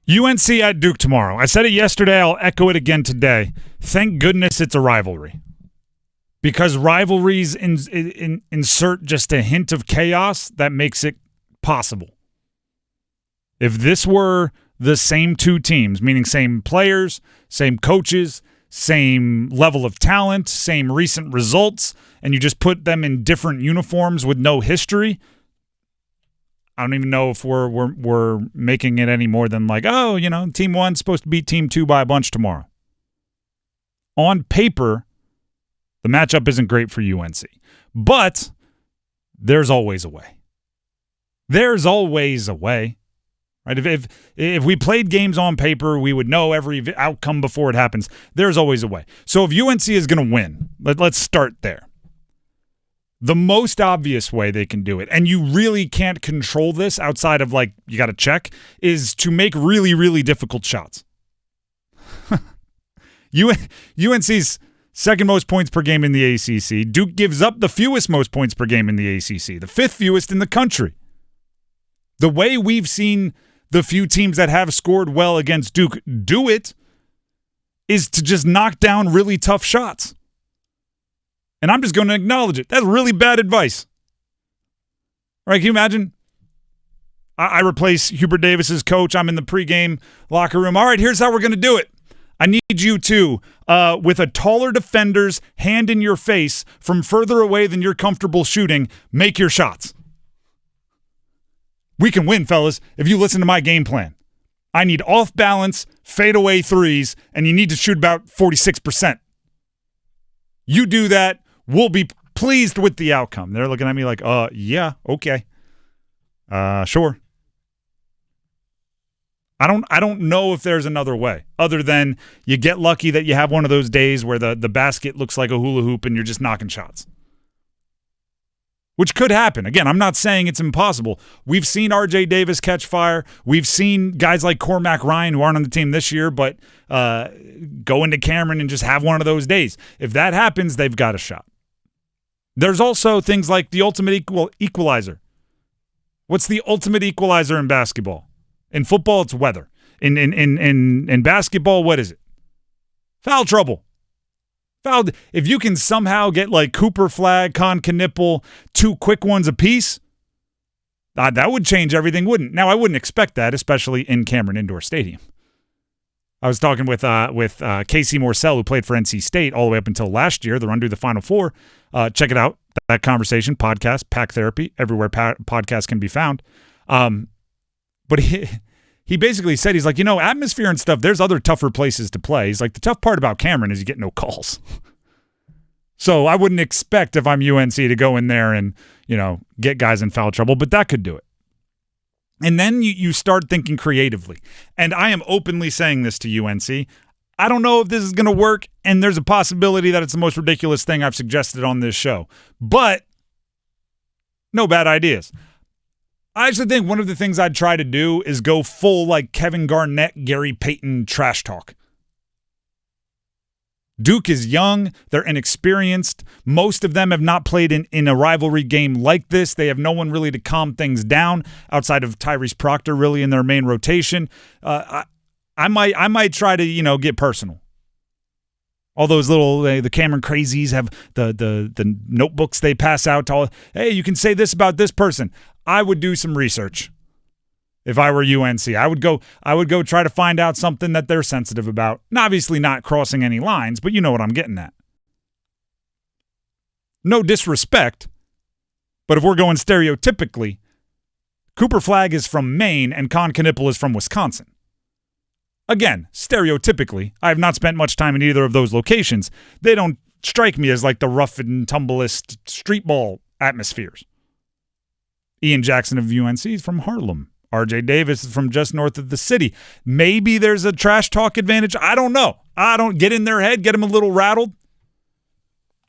UNC at Duke tomorrow. I said it yesterday. I'll echo it again today. Thank goodness it's a rivalry. Because rivalries insert just a hint of chaos that makes it possible. If this were the same two teams, meaning same players, same coaches, same level of talent, same recent results, and you just put them in different uniforms with no history, I don't even know if we're making it any more than like, oh, team one's supposed to beat team two by a bunch tomorrow. On paper, the matchup isn't great for UNC, but there's always a way. There's always a way. Right? If we played games on paper, we would know every outcome before it happens. There's always a way. So if UNC is going to win, let's start there. The most obvious way they can do it, and you really can't control this outside of you got to check, is to make really, really difficult shots. UNC's second most points per game in the ACC. Duke gives up the fewest most points per game in the ACC, the fifth fewest in the country. The way we've seen the few teams that have scored well against Duke do it is to just knock down really tough shots. And I'm just going to acknowledge it. That's really bad advice. Right? Can you imagine? I replace Hubert Davis as coach. I'm in the pregame locker room. All right, here's how we're going to do it. I need you to, with a taller defender's hand in your face from further away than you're comfortable shooting, make your shots. We can win, fellas, if you listen to my game plan. I need off-balance, fadeaway threes, and you need to shoot about 46%. You do that, we'll be pleased with the outcome. They're looking at me like, yeah, okay. Sure. I don't know if there's another way other than you get lucky that you have one of those days where the basket looks like a hula hoop and you're just knocking shots. Which could happen. Again, I'm not saying it's impossible. We've seen R.J. Davis catch fire. We've seen guys like Cormac Ryan, who aren't on the team this year, but go into Cameron and just have one of those days. If that happens, they've got a shot. There's also things like the ultimate equalizer. What's the ultimate equalizer in basketball? In football, it's weather. In basketball, what is it? Foul trouble. Fouled. If you can somehow get like Cooper Flagg, Con Knipple, two quick ones apiece, that would change everything, wouldn't? Now, I wouldn't expect that, especially in Cameron Indoor Stadium. I was talking with Casey Morcell, who played for NC State all the way up until last year, the run to the Final Four. Check it out, that conversation, podcast, Pack Therapy, everywhere podcasts can be found. But he basically said, he's like, atmosphere and stuff, there's other tougher places to play. He's like, the tough part about Cameron is you get no calls. So I wouldn't expect if I'm UNC to go in there and, get guys in foul trouble, but that could do it. And then you start thinking creatively. And I am openly saying this to UNC. I don't know if this is going to work, and there's a possibility that it's the most ridiculous thing I've suggested on this show. But no bad ideas. I actually think one of the things I'd try to do is go full like Kevin Garnett, Gary Payton trash talk. Duke is young. They're inexperienced. Most of them have not played in a rivalry game like this. They have no one really to calm things down outside of Tyrese Proctor really in their main rotation. I might try to, get personal. All those little, the Cameron crazies have the notebooks they pass out to all, hey, you can say this about this person. I would do some research if I were UNC. I would go try to find out something that they're sensitive about. And obviously not crossing any lines, but you know what I'm getting at. No disrespect, but if we're going stereotypically, Cooper Flagg is from Maine and Con Knipple is from Wisconsin. Again, stereotypically, I have not spent much time in either of those locations. They don't strike me as like the rough and tumblest street ball atmospheres. Ian Jackson of UNC is from Harlem. R.J. Davis is from just north of the city. Maybe there's a trash talk advantage. I don't know. I don't get in their head, get them a little rattled.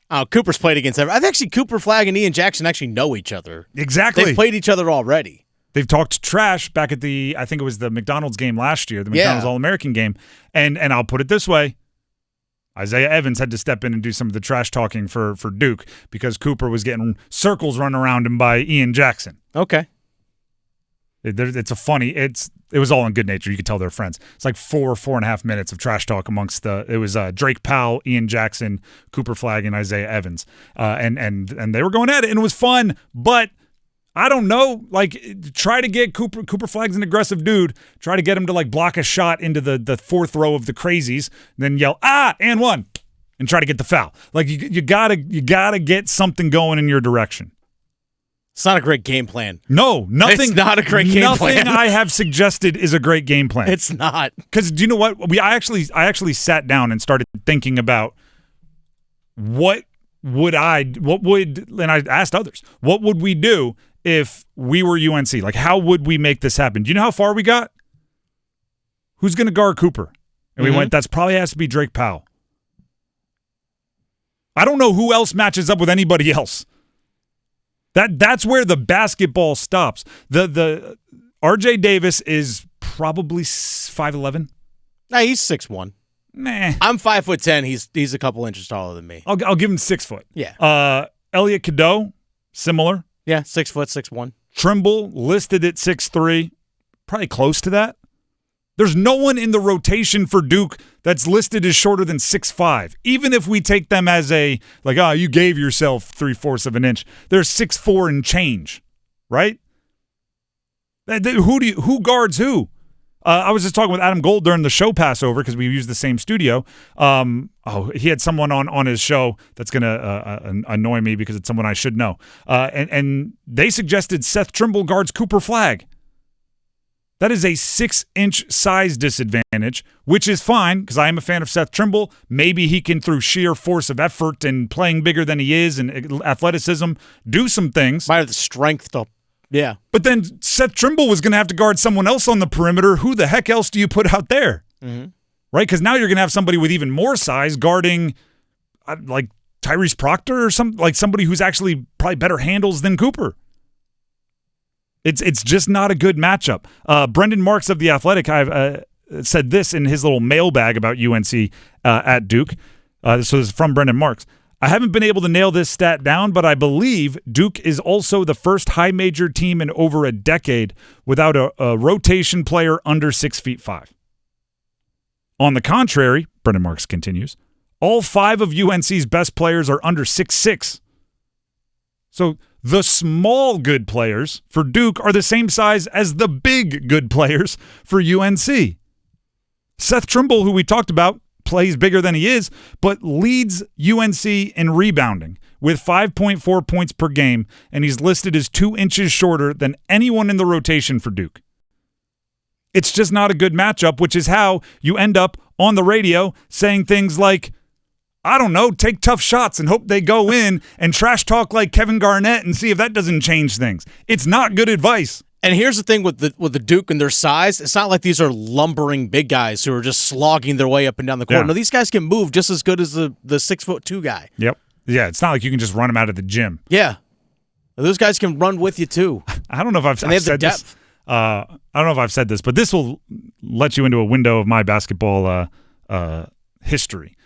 Oh, Cooper's played against them. I think actually Cooper Flagg and Ian Jackson actually know each other. Exactly. They've played each other already. They've talked trash back at I think it was the McDonald's game last year, the McDonald's All-American game. And I'll put it this way. Isaiah Evans had to step in and do some of the trash talking for Duke because Cooper was getting circles run around him by Ian Jackson. Okay. It's a funny. It was all in good nature. You could tell they're friends. It's like 4.5 minutes of trash talk amongst it was Drake Powell, Ian Jackson, Cooper Flagg, and Isaiah Evans, and they were going at it, and it was fun. But I don't know, like try to get Cooper Flagg's an aggressive dude. Try to get him to like block a shot into the fourth row of the crazies, then yell and one, and try to get the foul. Like you gotta get something going in your direction. It's not a great game plan. No, nothing. It's not a great game plan. Nothing I have suggested is a great game plan. It's not. Because do you know what? I actually sat down and started thinking about and I asked others, what would we do if we were UNC? Like, how would we make this happen? Do you know how far we got? Who's going to guard Cooper? And we went, that's probably has to be Drake Powell. I don't know who else matches up with anybody else. That's where the basketball stops. The RJ Davis is probably 5'11". Nah, he's 6'1". Nah. I'm 5'10". He's a couple inches taller than me. I'll give him 6 foot. Yeah. Elliot Cadeau, similar. Yeah, 6 foot, 6'1". Trimble listed at 6'3", probably close to that. There's no one in the rotation for Duke that's listed as shorter than 6'5". Even if we take them as you gave yourself 3/4 of an inch. They're 6'4" and change, right? Who guards who? I was just talking with Adam Gold during the show passover because we use the same studio. He had someone on his show that's going to annoy me because it's someone I should know. And they suggested Seth Trimble guards Cooper Flagg. That is a 6-inch size disadvantage, which is fine because I am a fan of Seth Trimble. Maybe he can, through sheer force of effort and playing bigger than he is and athleticism, do some things. Might have the strength to, yeah. But then Seth Trimble was going to have to guard someone else on the perimeter. Who the heck else do you put out there? Mm-hmm. Right? Because now you're going to have somebody with even more size guarding like Tyrese Proctor or somebody who's actually probably better handles than Cooper. It's just not a good matchup. Brendan Marks of The Athletic said this in his little mailbag about UNC at Duke. So this is from Brendan Marks. I haven't been able to nail this stat down, but I believe Duke is also the first high major team in over a decade without a rotation player under 6'5". On the contrary, Brendan Marks continues, all 5 of UNC's best players are under 6'6". So the small good players for Duke are the same size as the big good players for UNC. Seth Trimble, who we talked about, plays bigger than he is, but leads UNC in rebounding with 5.4 points per game, and he's listed as 2 inches shorter than anyone in the rotation for Duke. It's just not a good matchup, which is how you end up on the radio saying things like, I don't know, take tough shots and hope they go in and trash talk like Kevin Garnett and see if that doesn't change things. It's not good advice. And here's the thing with the Duke and their size, it's not like these are lumbering big guys who are just slogging their way up and down the court. Yeah. No, these guys can move just as good as the 6'2" guy. Yep. Yeah, it's not like you can just run them out of the gym. Yeah. Those guys can run with you too. I don't know if I've said this. I don't know if I've said this, but this will let you into a window of my basketball history.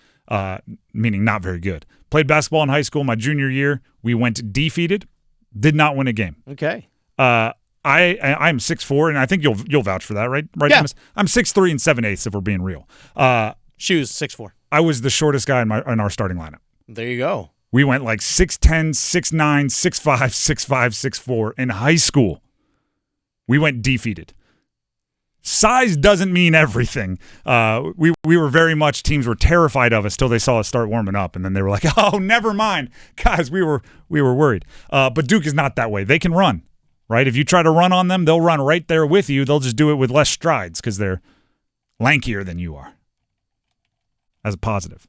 Meaning not very good. Played basketball in high school my junior year. We went defeated. Did not win a game. Okay. I'm 6'4", and I think you'll vouch for that, right? Right, yeah. Thomas? I'm 6'3" and 7/8 if we're being real. Shoes 6'4". I was the shortest guy in our starting lineup. There you go. We went like 6'10", 6'9", 6'5", 6'5", 6'4" in high school. We went defeated. Size doesn't mean everything. We were very much, teams were terrified of us till they saw us start warming up, and then they were like, oh, never mind. Guys, we were worried. But Duke is not that way. They can run, right? If you try to run on them, they'll run right there with you. They'll just do it with less strides because they're lankier than you are, as a positive.